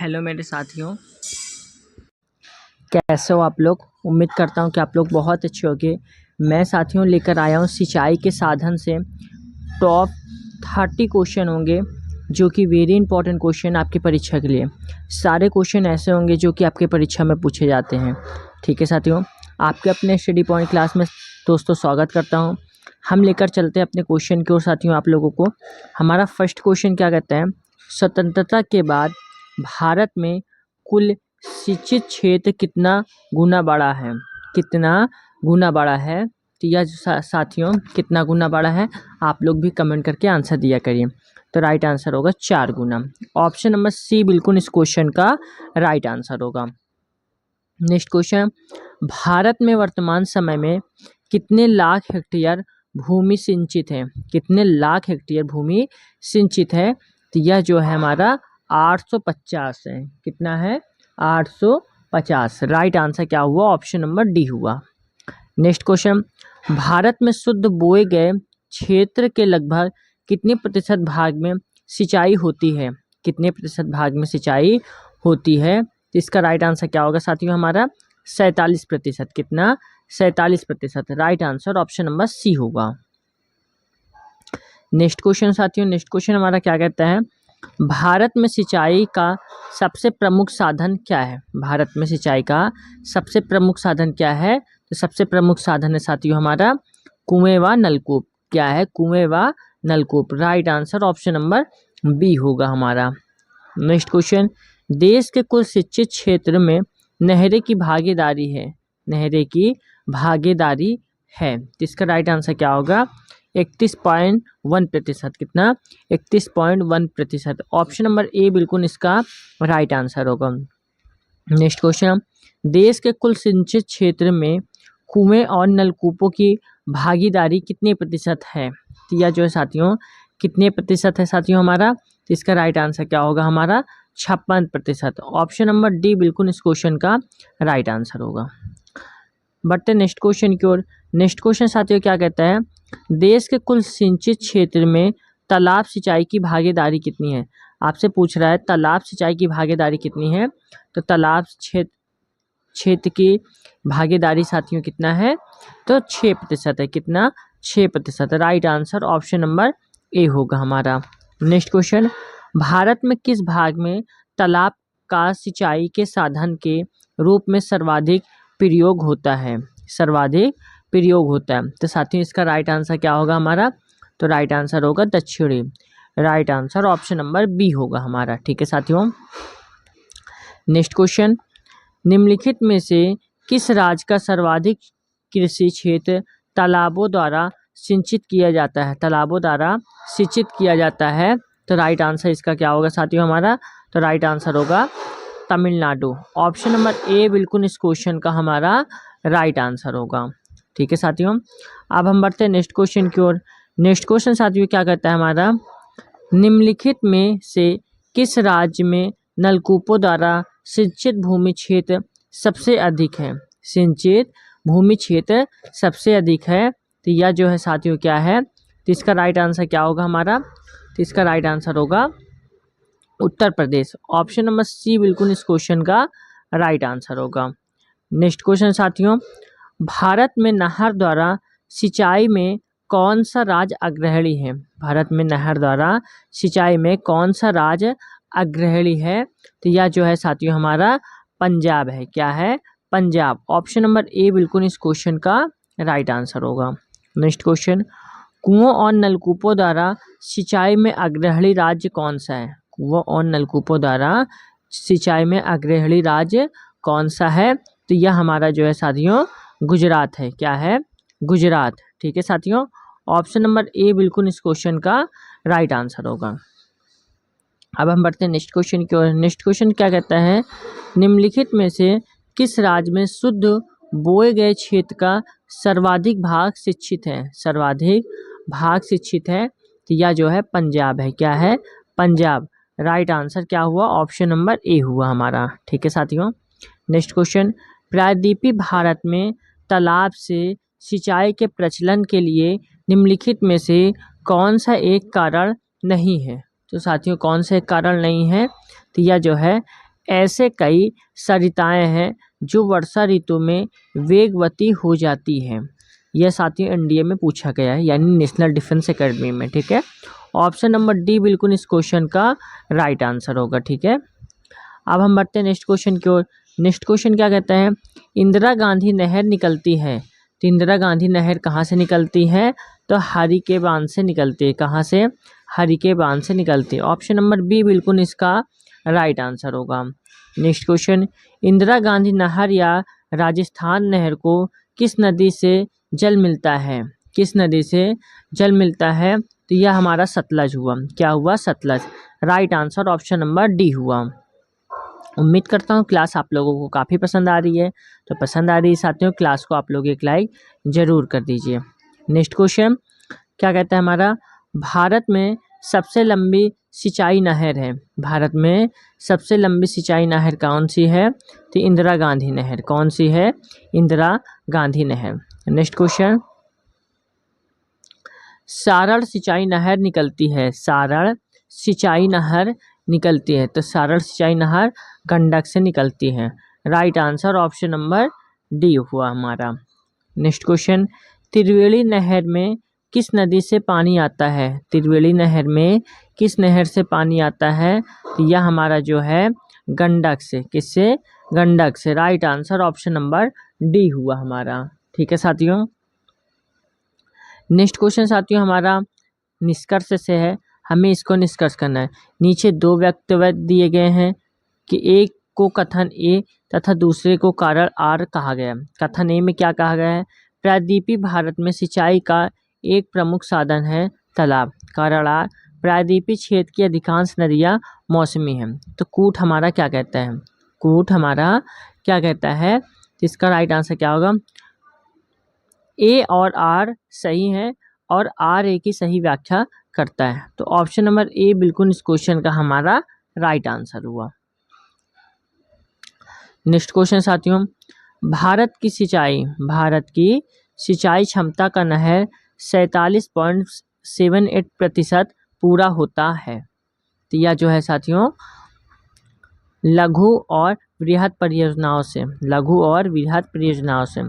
Hello मेरे साथियों, कैसे हो आप लोग। उम्मीद करता हूँ कि आप लोग बहुत अच्छे होंगे। मैं साथियों लेकर आया हूँ सिंचाई के साधन से टॉप 30 क्वेश्चन होंगे जो कि वेरी इंपॉर्टेंट क्वेश्चन आपकी परीक्षा के लिए। सारे क्वेश्चन ऐसे होंगे जो कि आपके परीक्षा में पूछे जाते हैं। ठीक है साथियों, आपके अपने स्टडी पॉइंट क्लास में दोस्तों स्वागत करता हूँ। हम लेकर चलते हैं अपने क्वेश्चन की ओर साथियों आप लोगों को। हमारा फर्स्ट क्वेश्चन क्या कहता है, स्वतंत्रता के बाद भारत में कुल सिंचित क्षेत्र कितना गुना बढ़ा है। कितना गुना बढ़ा है, तो यह साथियों कितना गुना बढ़ा है आप लोग भी कमेंट करके आंसर दिया करिए। तो राइट आंसर होगा 4 गुना। ऑप्शन नंबर सी बिल्कुल इस क्वेश्चन का राइट आंसर होगा। नेक्स्ट क्वेश्चन, भारत में वर्तमान समय में कितने लाख हेक्टेयर भूमि सिंचित है। कितने लाख हेक्टेयर भूमि सिंचित है, तो यह जो है हमारा 850 है। कितना है, 850। राइट आंसर क्या हुआ, ऑप्शन नंबर डी हुआ। नेक्स्ट क्वेश्चन, भारत में शुद्ध बोए गए क्षेत्र के लगभग कितने प्रतिशत भाग में सिंचाई होती है। कितने प्रतिशत भाग में सिंचाई होती है, तो इसका राइट आंसर क्या होगा साथियों हमारा 47%। कितना, 47%। Right answer option number C होगा। नेक्स्ट क्वेश्चन साथियों, नेक्स्ट क्वेश्चन हमारा क्या कहता है, भारत में सिंचाई का सबसे प्रमुख साधन क्या है। भारत में सिंचाई का सबसे प्रमुख साधन क्या है, तो सबसे प्रमुख साधन है साथियों हमारा कुएं व नलकूप। क्या है, कुएं व नलकूप। Right answer option number B होगा हमारा। नेक्स्ट क्वेश्चन, देश के कुल सिंचित क्षेत्र में नहरें की भागीदारी है। नहरें की भागीदारी है, तो इसका राइट आंसर क्या होगा 31.1%। कितना, 31.1%। ऑप्शन नंबर ए बिल्कुल इसका राइट आंसर होगा। नेक्स्ट क्वेश्चन, देश के कुल सिंचित क्षेत्र में कुएं और नलकूपों की भागीदारी कितने प्रतिशत है। तो यह जो है साथियों कितने प्रतिशत है साथियों हमारा, तो इसका राइट आंसर क्या होगा हमारा 56%। ऑप्शन नंबर डी बिल्कुल इस क्वेश्चन का राइट आंसर होगा। बढ़ते नेक्स्ट क्वेश्चन की ओर। नेक्स्ट क्वेश्चन साथियों क्या कहता है, देश के कुल सिंचित क्षेत्र में तालाब सिंचाई की भागीदारी कितनी है। आपसे पूछ रहा है तालाब सिंचाई की भागीदारी कितनी है, तो तालाब क्षेत्र की भागीदारी साथियों कितना है, तो 6% है। कितना, 6%। Right answer option number A होगा हमारा। नेक्स्ट क्वेश्चन, भारत में किस भाग में तालाब का सिंचाई के साधन के रूप में सर्वाधिक प्रयोग होता है। सर्वाधिक प्रयोग होता है, तो साथियों इसका राइट आंसर क्या होगा हमारा, तो राइट आंसर होगा दक्षिणी। Right answer option number B होगा हमारा। ठीक है साथियों। नेक्स्ट क्वेश्चन, निम्नलिखित में से किस राज्य का सर्वाधिक कृषि क्षेत्र तालाबों द्वारा सिंचित किया जाता है। तालाबों द्वारा सिंचित किया जाता है, तो राइट आंसर इसका क्या होगा साथियों हमारा, तो राइट आंसर होगा तमिलनाडु। ऑप्शन नंबर ए बिल्कुल इस क्वेश्चन का हमारा राइट आंसर होगा। ठीक है साथियों, अब हम बढ़ते हैं नेक्स्ट क्वेश्चन की ओर। नेक्स्ट क्वेश्चन साथियों क्या कहता है हमारा, निम्नलिखित में से किस राज्य में नलकूपों द्वारा सिंचित भूमि क्षेत्र सबसे अधिक है। सिंचित भूमि क्षेत्र सबसे अधिक है, तो यह जो है साथियों क्या है, तो इसका राइट आंसर क्या होगा हमारा, तो इसका राइट आंसर होगा उत्तर प्रदेश। ऑप्शन नंबर सी बिल्कुल इस क्वेश्चन का राइट आंसर होगा। नेक्स्ट क्वेश्चन साथियों, भारत में नहर द्वारा सिंचाई में कौन सा राज्य अग्रणी है। भारत में नहर द्वारा सिंचाई में कौन सा राज्य अग्रणी है, तो यह जो है साथियों हमारा पंजाब है। क्या है, पंजाब। ऑप्शन नंबर ए बिल्कुल इस क्वेश्चन का राइट आंसर होगा। नेक्स्ट क्वेश्चन, कुओं और नलकूपों द्वारा सिंचाई में अग्रणी राज्य कौन सा है। कुओं और नलकूपों द्वारा सिंचाई में अग्रणी राज्य कौन सा है, तो यह हमारा जो है साथियों गुजरात है। क्या है, गुजरात। ठीक है साथियों, ऑप्शन नंबर ए बिल्कुल इस क्वेश्चन का राइट आंसर होगा। अब हम बढ़ते हैं नेक्स्ट क्वेश्चन की ओर। नेक्स्ट क्वेश्चन क्या कहता है, निम्नलिखित में से किस राज्य में शुद्ध बोए गए क्षेत्र का सर्वाधिक भाग शिक्षित है। सर्वाधिक भाग शिक्षित है, तो यह जो है पंजाब है। क्या है, पंजाब। राइट आंसर क्या हुआ, ऑप्शन नंबर ए हुआ हमारा। ठीक है साथियों। नेक्स्ट क्वेश्चन, प्रायद्वीपीय भारत में तालाब से सिंचाई के प्रचलन के लिए निम्नलिखित में से कौन सा एक कारण नहीं है। तो साथियों कौन सा एक कारण नहीं है, तो यह जो है ऐसे कई सरिताएं हैं जो वर्षा ऋतु में वेगवती हो जाती हैं। यह साथियों एनडीए में पूछा गया है, यानी नेशनल डिफेंस एकेडमी में। ठीक है, ऑप्शन नंबर डी बिल्कुल इस क्वेश्चन का राइट आंसर होगा। ठीक है, अब हम बढ़ते हैं नेक्स्ट क्वेश्चन की ओर। नेक्स्ट क्वेश्चन क्या कहता है, इंदिरा गांधी नहर निकलती है। तो इंदिरा गांधी नहर कहाँ से निकलती है, तो हरी के बांध से निकलती है। कहाँ से, हरी के बांध से निकलती है। ऑप्शन नंबर बी बिल्कुल इसका राइट आंसर होगा। नेक्स्ट क्वेश्चन, इंदिरा गांधी नहर या राजस्थान नहर को किस नदी से जल मिलता है। किस नदी से जल मिलता है, तो यह हमारा सतलज हुआ। क्या हुआ, Sutlej. Right answer option number D हुआ। उम्मीद करता हूँ क्लास आप लोगों को काफ़ी पसंद आ रही है। तो पसंद आ रही है साथियों, क्लास को आप लोग एक लाइक ज़रूर कर दीजिए। नेक्स्ट क्वेश्चन क्या कहता है हमारा, भारत में सबसे लंबी सिंचाई नहर है। भारत में सबसे लंबी सिंचाई नहर कौन सी है, तो इंदिरा गांधी नहर। कौन सी है, इंदिरा गांधी नहर। नेक्स्ट क्वेश्चन, सारण सिंचाई नहर निकलती है। सारण सिंचाई नहर निकलती है, तो सारण सिंचाई नहर गंडक से निकलती है। Right answer option number D हुआ हमारा। नेक्स्ट क्वेश्चन, त्रिवेणी नहर में किस नदी से पानी आता है। त्रिवेणी नहर में किस नहर से पानी आता है, तो यह हमारा जो है गंडक से। किससे, गंडक से। Right answer option number D हुआ हमारा। ठीक है साथियों, नेक्स्ट क्वेश्चन साथियों हमारा निष्कर्ष से है। हमें इसको निष्कर्ष करना है। नीचे दो वक्तव्य दिए गए हैं कि एक को कथन ए तथा दूसरे को कारण आर कहा गया। कथन ए में क्या कहा गया है, प्रायद्वीपीय भारत में सिंचाई का एक प्रमुख साधन है तालाब। कारण आर, प्रायद्वीपीय क्षेत्र की अधिकांश नदियाँ मौसमी हैं। तो कूट हमारा क्या कहता है, कूट हमारा क्या कहता है, तो इसका राइट आंसर क्या होगा, ए और आर सही है और आर ए की सही व्याख्या करता है। तो ऑप्शन नंबर ए बिल्कुल इस क्वेश्चन का हमारा राइट आंसर हुआ। नेक्स्ट क्वेश्चन साथियों, भारत की सिंचाई क्षमता का नहर 47.78% पूरा होता है। तो यह जो है साथियों लघु और वृहद परियोजनाओं से, लघु और वृहद परियोजनाओं से।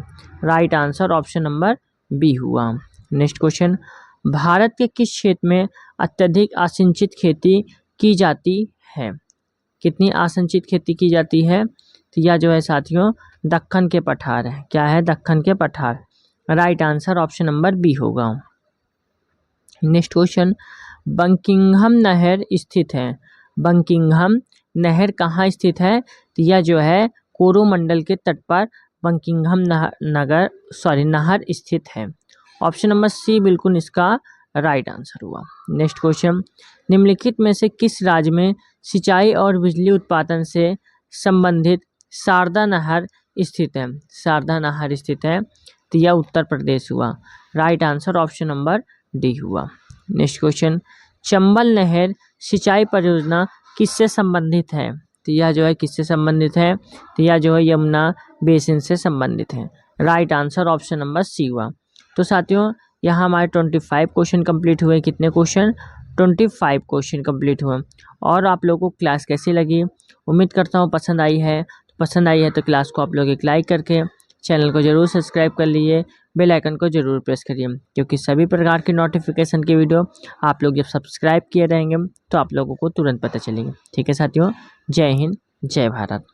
Right answer option number B हुआ। नेक्स्ट क्वेश्चन, भारत के किस क्षेत्र में अत्यधिक आसिंचित खेती की जाती है। कितनी आसिंचित खेती की जाती है, तो यह जो है साथियों दक्कन के पठार है। क्या है, दक्कन के पठार। Right answer option number B होगा। नेक्स्ट क्वेश्चन, बंकिंघम नहर स्थित है। बंकिंघम नहर कहाँ स्थित है, तो यह जो है कोरोमंडल के तट पर बंकिंघम नहर स्थित है। ऑप्शन नंबर सी बिल्कुल इसका राइट आंसर हुआ। नेक्स्ट क्वेश्चन, निम्नलिखित में से किस राज्य में सिंचाई और बिजली उत्पादन से संबंधित शारदा नहर स्थित है। शारदा नहर स्थित है, तो यह उत्तर प्रदेश हुआ। Right answer option number D हुआ। नेक्स्ट क्वेश्चन, चंबल नहर सिंचाई परियोजना किससे संबंधित है। तो यह जो है किससे संबंधित है, तो यह जो है यमुना बेसिन से संबंधित है। Right answer option number C हुआ। तो साथियों यहाँ हमारे 25 क्वेश्चन कंप्लीट हुए। कितने क्वेश्चन, 25 क्वेश्चन कंप्लीट हुए। और आप लोगों को क्लास कैसी लगी, उम्मीद करता हूँ पसंद आई है। पसंद आई है तो क्लास को आप लोग एक लाइक करके चैनल को ज़रूर सब्सक्राइब कर लीजिए, बेल आइकन को ज़रूर प्रेस करिए, क्योंकि सभी प्रकार के नोटिफिकेशन की वीडियो आप लोग जब सब्सक्राइब किए रहेंगे तो आप लोगों को तुरंत पता चलेगी। ठीक है साथियों, जय हिंद, जय भारत।